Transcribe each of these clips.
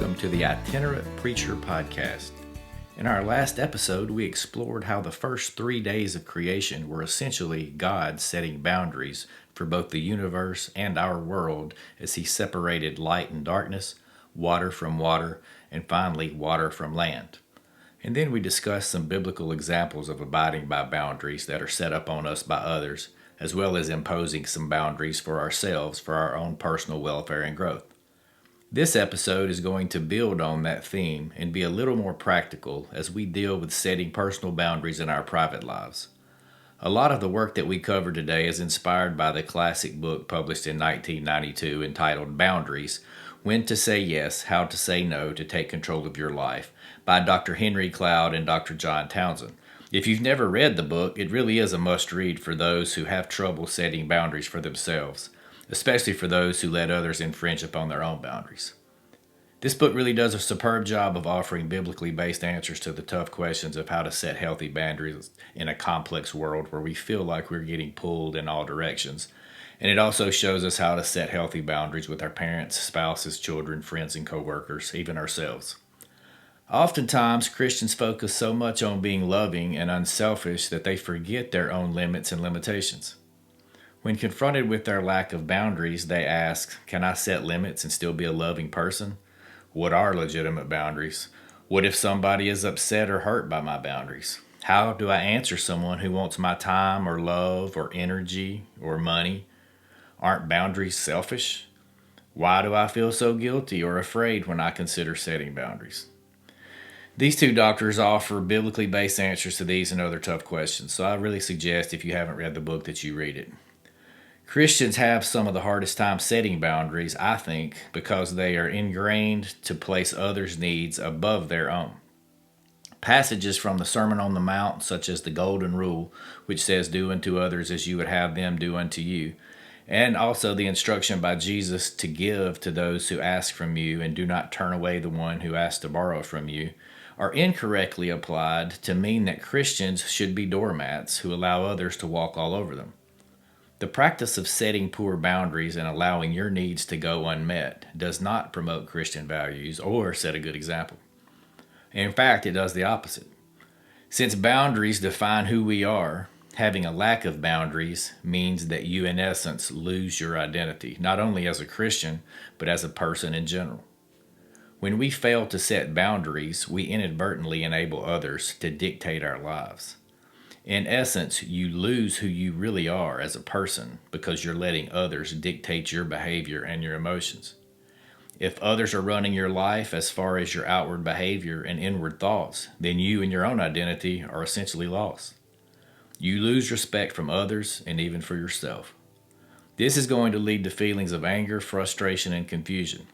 welcome to the Itinerant Preacher Podcast. In our last episode, we explored how the first 3 days of creation were essentially God setting boundaries for both the universe and our world as He separated light and darkness, water from water, and finally water from land. And then we discussed some biblical examples of abiding by boundaries that are set up on us by others, as well as imposing some boundaries for ourselves for our own personal welfare and growth. This episode is going to build on that theme and be a little more practical as we deal with setting personal boundaries in our private lives. A lot of the work that we cover today is inspired by the classic book published in 1992 entitled Boundaries: When to Say Yes, How to Say No to Take Control of Your Life by Dr. Henry Cloud and Dr. John Townsend. If you've never read the book, it really is a must-read for those who have trouble setting boundaries for themselves, especially for those who let others infringe upon their own boundaries. This book really does a superb job of offering biblically based answers to the tough questions of how to set healthy boundaries in a complex world where we feel like we're getting pulled in all directions. And it also shows us how to set healthy boundaries with our parents, spouses, children, friends, and coworkers, even ourselves. Oftentimes, Christians focus so much on being loving and unselfish that they forget their own limits and limitations. When confronted with their lack of boundaries, they ask, can I set limits and still be a loving person? What are legitimate boundaries? What if somebody is upset or hurt by my boundaries? How do I answer someone who wants my time or love or energy or money? Aren't boundaries selfish? Why do I feel so guilty or afraid when I consider setting boundaries? These two doctors offer biblically based answers to these and other tough questions, so I really suggest if you haven't read the book that you read it. Christians have some of the hardest time setting boundaries, I think, because they are ingrained to place others' needs above their own. Passages from the Sermon on the Mount, such as the Golden Rule, which says, do unto others as you would have them do unto you, and also the instruction by Jesus to give to those who ask from you and do not turn away the one who asks to borrow from you, are incorrectly applied to mean that Christians should be doormats who allow others to walk all over them. The practice of setting poor boundaries and allowing your needs to go unmet does not promote Christian values or set a good example. In fact, it does the opposite. Since boundaries define who we are, having a lack of boundaries means that you, in essence, lose your identity, not only as a Christian, but as a person in general. When we fail to set boundaries, we inadvertently enable others to dictate our lives. In essence, you lose who you really are as a person because you're letting others dictate your behavior and your emotions. If others are running your life as far as your outward behavior and inward thoughts, then you and your own identity are essentially lost. You lose respect from others and even for yourself. This is going to lead to feelings of anger, frustration, and confusion.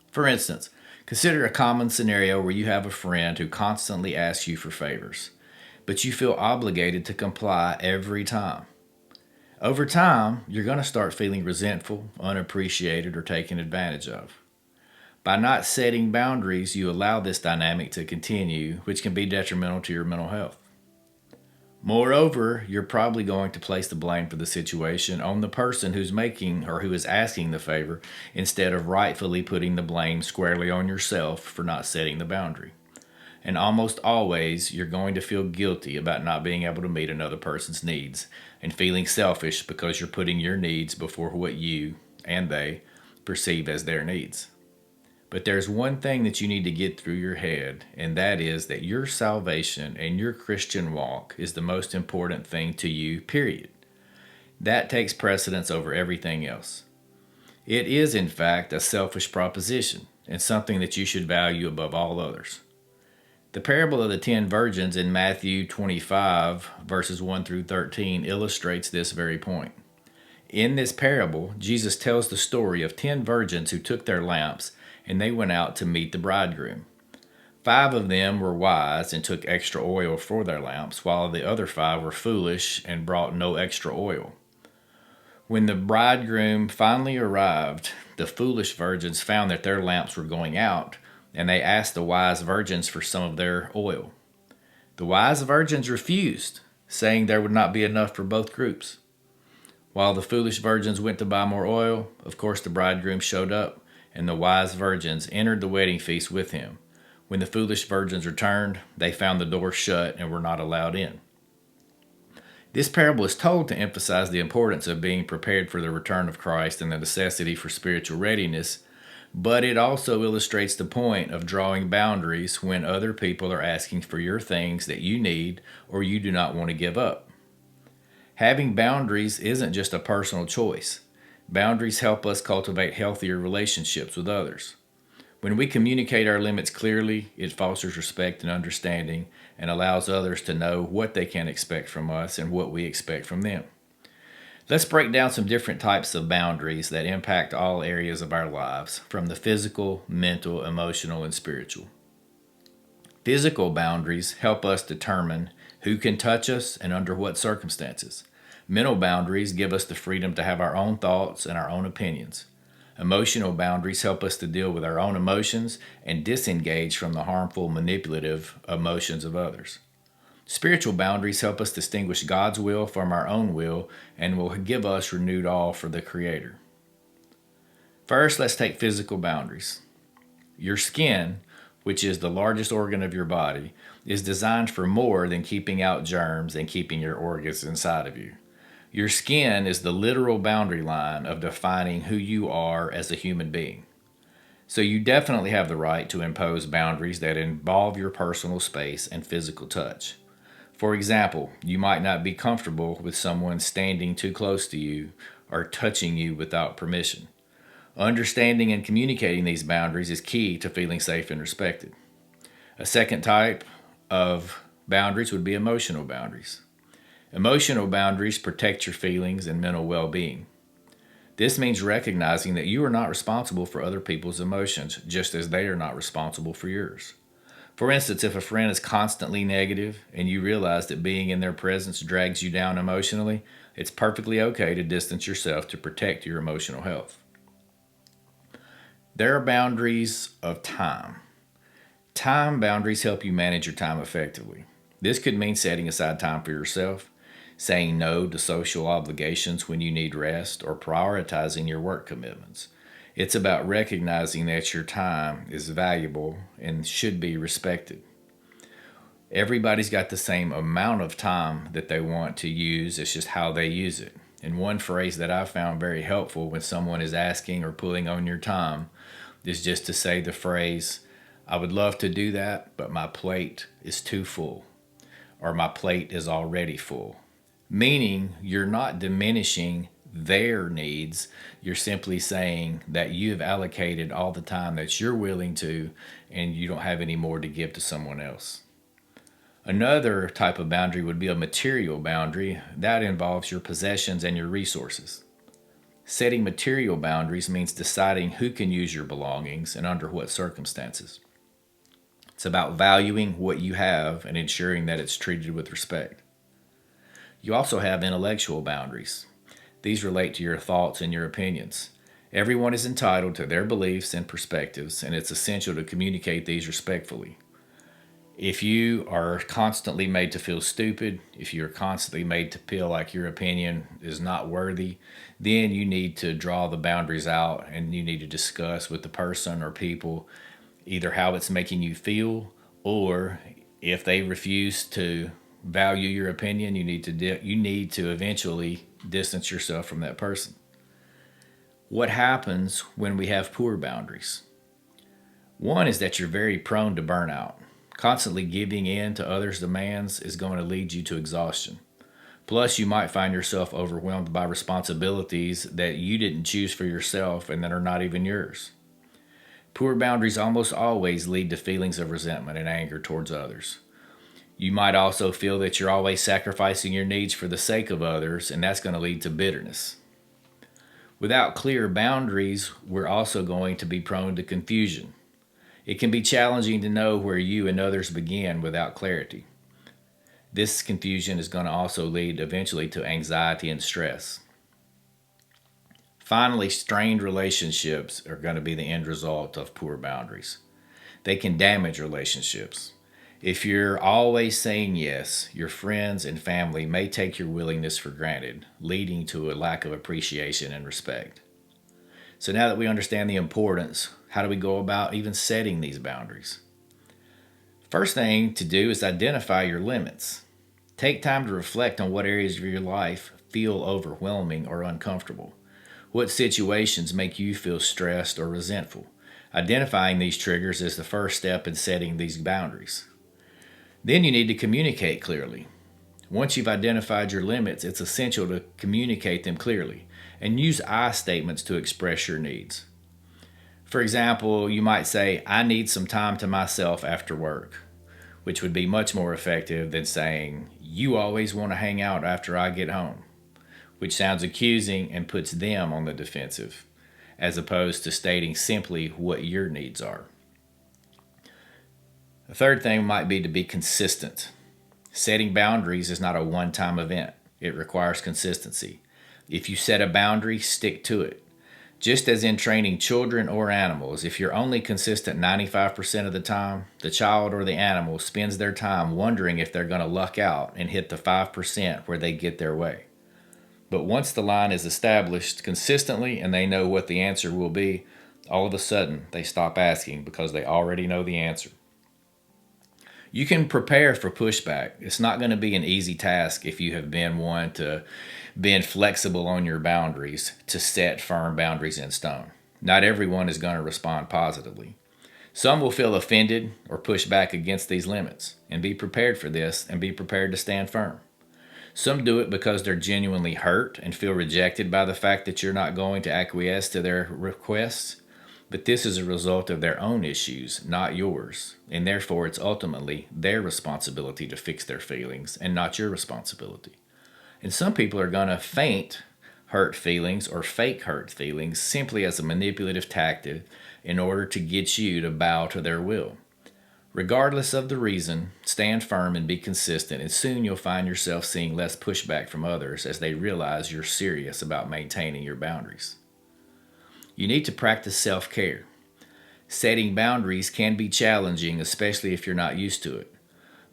For instance, consider a common scenario where you have a friend who constantly asks you for favors, but you feel obligated to comply every time. Over time, you're going to start feeling resentful, unappreciated, or taken advantage of. By not setting boundaries, you allow this dynamic to continue, which can be detrimental to your mental health. Moreover, you're probably going to place the blame for the situation on the person who's making or who is asking the favor instead of rightfully putting the blame squarely on yourself for not setting the boundary. And almost always, you're going to feel guilty about not being able to meet another person's needs and feeling selfish because you're putting your needs before what you and they perceive as their needs. But there's one thing that you need to get through your head, and that is that your salvation and your Christian walk is the most important thing to you, period. That takes precedence over everything else. It is, in fact, a selfish proposition and something that you should value above all others. The parable of the 10 virgins in Matthew 25, verses 1 through 13, illustrates this very point. In this parable, Jesus tells the story of 10 virgins who took their lamps and they went out to meet the bridegroom. 5 of them were wise and took extra oil for their lamps, while the other 5 were foolish and brought no extra oil. When the bridegroom finally arrived, the foolish virgins found that their lamps were going out, and they asked the wise virgins for some of their oil. The wise virgins refused, saying there would not be enough for both groups. While the foolish virgins went to buy more oil, of course the bridegroom showed up, and the wise virgins entered the wedding feast with him. When the foolish virgins returned, they found the door shut and were not allowed in. This parable is told to emphasize the importance of being prepared for the return of Christ and the necessity for spiritual readiness, but it also illustrates the point of drawing boundaries when other people are asking for your things that you need or you do not want to give up. Having boundaries isn't just a personal choice. Boundaries help us cultivate healthier relationships with others. When we communicate our limits clearly, it fosters respect and understanding and allows others to know what they can expect from us and what we expect from them. Let's break down some different types of boundaries that impact all areas of our lives, from the physical, mental, emotional, and spiritual. Physical boundaries help us determine who can touch us and under what circumstances. Mental boundaries give us the freedom to have our own thoughts and our own opinions. Emotional boundaries help us to deal with our own emotions and disengage from the harmful, manipulative emotions of others. Spiritual boundaries help us distinguish God's will from our own will and will give us renewed awe for the Creator. First, let's take physical boundaries. Your skin, which is the largest organ of your body, is designed for more than keeping out germs and keeping your organs inside of you. Your skin is the literal boundary line of defining who you are as a human being. So you definitely have the right to impose boundaries that involve your personal space and physical touch. For example, you might not be comfortable with someone standing too close to you or touching you without permission. Understanding and communicating these boundaries is key to feeling safe and respected. A second type of boundaries would be emotional boundaries. Emotional boundaries protect your feelings and mental well-being. This means recognizing that you are not responsible for other people's emotions, just as they are not responsible for yours. For instance, if a friend is constantly negative and you realize that being in their presence drags you down emotionally, it's perfectly okay to distance yourself to protect your emotional health. There are boundaries of time. Time boundaries help you manage your time effectively. This could mean setting aside time for yourself, saying no to social obligations when you need rest, or prioritizing your work commitments. It's about recognizing that your time is valuable and should be respected. Everybody's got the same amount of time that they want to use, it's just how they use it. And one phrase that I found very helpful when someone is asking or pulling on your time is just to say the phrase, "I would love to do that, but my plate is too full," or "my plate is already full." Meaning you're not diminishing their needs, you're simply saying that you have allocated all the time that you're willing to and you don't have any more to give to someone else. Another type of boundary would be a material boundary that involves your possessions and your resources. Setting material boundaries means deciding who can use your belongings and under what circumstances. It's about valuing what you have and ensuring that it's treated with respect. You also have intellectual boundaries. These relate to your thoughts and your opinions. Everyone is entitled to their beliefs and perspectives, and it's essential to communicate these respectfully. If you are constantly made to feel stupid, if you're constantly made to feel like your opinion is not worthy, then you need to draw the boundaries out and you need to discuss with the person or people either how it's making you feel, or if they refuse to value your opinion, you need to eventually distance yourself from that person. What happens when we have poor boundaries? One is that you're very prone to burnout. Constantly giving in to others' demands is going to lead you to exhaustion. Plus, you might find yourself overwhelmed by responsibilities that you didn't choose for yourself and that are not even yours. Poor boundaries almost always lead to feelings of resentment and anger towards others. You might also feel that you're always sacrificing your needs for the sake of others, and that's going to lead to bitterness. Without clear boundaries, we're also going to be prone to confusion. It can be challenging to know where you and others begin without clarity. This confusion is going to also lead eventually to anxiety and stress. Finally, strained relationships are going to be the end result of poor boundaries. They can damage relationships. If you're always saying yes, your friends and family may take your willingness for granted, leading to a lack of appreciation and respect. So now that we understand the importance, how do we go about even setting these boundaries? First thing to do is identify your limits. Take time to reflect on what areas of your life feel overwhelming or uncomfortable. What situations make you feel stressed or resentful? Identifying these triggers is the first step in setting these boundaries. Then you need to communicate clearly. Once you've identified your limits, it's essential to communicate them clearly and use I statements to express your needs. For example, you might say, I need some time to myself after work, which would be much more effective than saying, you always want to hang out after I get home, which sounds accusing and puts them on the defensive, as opposed to stating simply what your needs are. The third thing might be to be consistent. Setting boundaries is not a one-time event. It requires consistency. If you set a boundary, stick to it. Just as in training children or animals, if you're only consistent 95% of the time, the child or the animal spends their time wondering if they're going to luck out and hit the 5% where they get their way. But once the line is established consistently and they know what the answer will be, all of a sudden they stop asking because they already know the answer. You can prepare for pushback. It's not going to be an easy task if you have been one to been flexible on your boundaries to set firm boundaries in stone. Not everyone is going to respond positively. Some will feel offended or push back against these limits, and be prepared for this and be prepared to stand firm. Some do it because they're genuinely hurt and feel rejected by the fact that you're not going to acquiesce to their requests. But this is a result of their own issues, not yours, and therefore it's ultimately their responsibility to fix their feelings and not your responsibility. And some people are going to feint hurt feelings or fake hurt feelings simply as a manipulative tactic in order to get you to bow to their will. Regardless of the reason, stand firm and be consistent, and soon you'll find yourself seeing less pushback from others as they realize you're serious about maintaining your boundaries. You need to practice self-care. Setting boundaries can be challenging, especially if you're not used to it.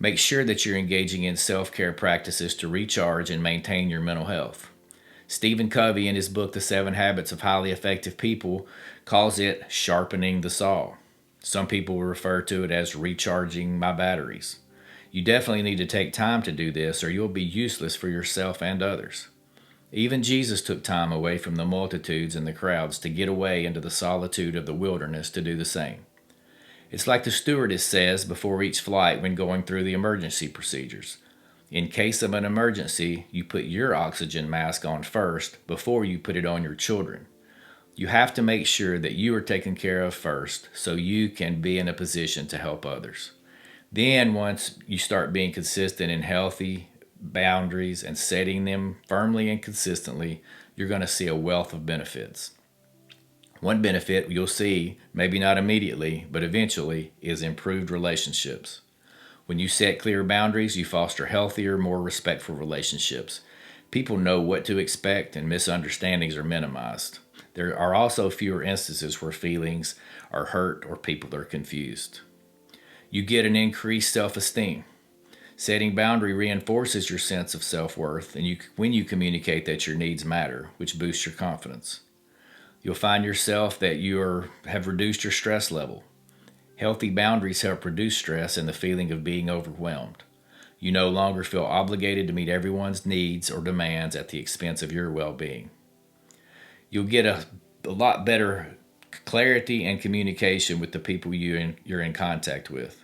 Make sure that you're engaging in self-care practices to recharge and maintain your mental health. Stephen Covey, in his book, The 7 Habits of Highly Effective People, calls it sharpening the saw. Some people will refer to it as recharging my batteries. You definitely need to take time to do this, or you'll be useless for yourself and others. Even Jesus took time away from the multitudes and the crowds to get away into the solitude of the wilderness to do the same. It's like the stewardess says before each flight when going through the emergency procedures. In case of an emergency, you put your oxygen mask on first before you put it on your children. You have to make sure that you are taken care of first so you can be in a position to help others. Then once you start being consistent and healthy boundaries and setting them firmly and consistently, you're going to see a wealth of benefits. One benefit you'll see, maybe not immediately, but eventually, is improved relationships. When you set clear boundaries, you foster healthier, more respectful relationships. People know what to expect and misunderstandings are minimized. There are also fewer instances where feelings are hurt or people are confused. You get an increased self-esteem. Setting boundary reinforces your sense of self-worth and when you communicate that your needs matter, which boosts your confidence. You'll find yourself that you have reduced your stress level. Healthy boundaries help reduce stress and the feeling of being overwhelmed. You no longer feel obligated to meet everyone's needs or demands at the expense of your well-being. You'll get a lot better clarity and communication with the people you're in contact with.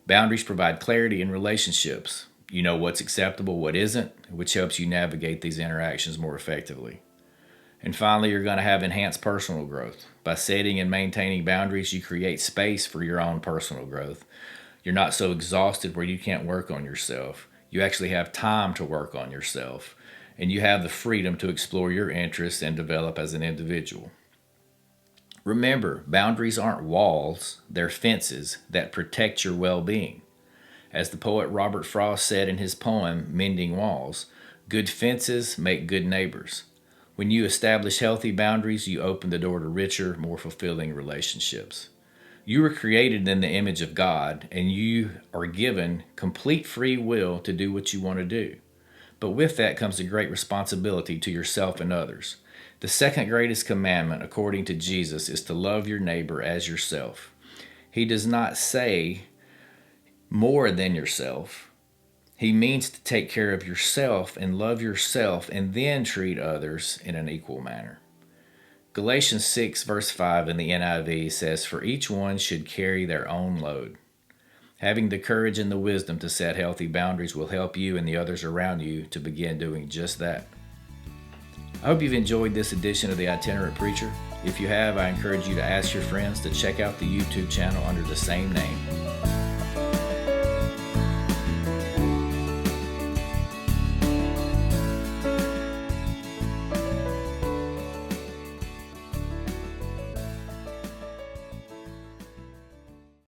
Boundaries provide clarity in relationships. You know what's acceptable, what isn't, which helps you navigate these interactions more effectively. And finally, you're going to have enhanced personal growth. By setting and maintaining boundaries, you create space for your own personal growth. You're not so exhausted where you can't work on yourself. You actually have time to work on yourself, and you have the freedom to explore your interests and develop as an individual. Remember, boundaries aren't walls, they're fences that protect your well-being. As the poet Robert Frost said in his poem, Mending Walls, good fences make good neighbors. When you establish healthy boundaries, you open the door to richer, more fulfilling relationships. You were created in the image of God, and you are given complete free will to do what you want to do. But with that comes a great responsibility to yourself and others. The second greatest commandment, according to Jesus, is to love your neighbor as yourself. He does not say more than yourself. He means to take care of yourself and love yourself and then treat others in an equal manner. Galatians 6 verse 5 in the NIV says, "For each one should carry their own load." Having the courage and the wisdom to set healthy boundaries will help you and the others around you to begin doing just that. I hope you've enjoyed this edition of The Itinerant Preacher. If you have, I encourage you to ask your friends to check out the YouTube channel under the same name.